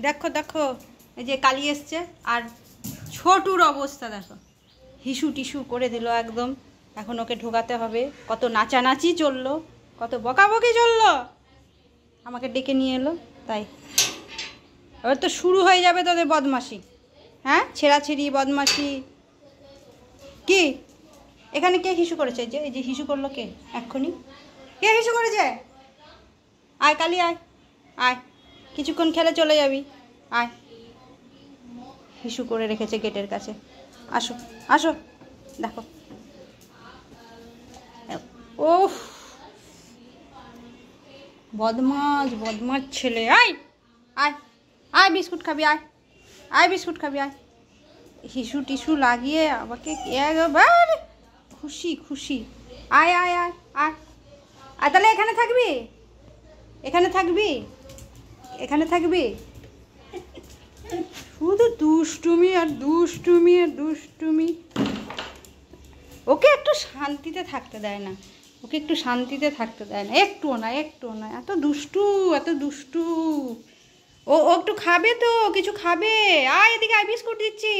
দেখো দেখো, এই যে কালি এসছে, আর ছোটুর অবস্থা দেখো, হিসু টিসু করে দিল একদম। এখন ওকে ঢোকাতে হবে। কত নাচানাচি চললো, কত বকাবকি চললো, আমাকে ডেকে নিয়ে এলো। তাই এবার তো শুরু হয়ে যাবে তোদের বদমাশি। হ্যাঁ, ছেঁড়াছেড়ি বদমাশি। কি এখানে কে হিসু করেছে? এই যে হিসু করলো কে এক্ষুনি? কে হিসু করেছে? আয় কালি, আয় আয়, কিছুক্ষণ খেলে চলে যাবি। আয়, হিসু করে রেখেছে গেটের কাছে। আসো আসো, দেখো। ওফ, বদমাস বদমাস ছেলে। আয় আয় আয়, বিস্কুট খাবি, আয় আয়, বিস্কুট খাবি, আয়। হিসু টিসু লাগিয়ে আমাকে একবার খুশি খুশি। আয় আয় আয় আয় আয়, তাহলে এখানে থাকবি, এখানে থাকবি, এখানে থাকবি। শুধু দুষ্টুমি আর দুষ্টুমি আর দুষ্টুমি। ওকে একটু শান্তিতে থাকতে দেয় না, ওকে একটু শান্তিতে থাকতে দেয় না, একটুও না, একটুও না। এত দুষ্টু, এত দুষ্টু। ও ও একটু খাবে তো, কিছু খাবে। আয় এদিকে আয়, বিস্কুট দিচ্ছি।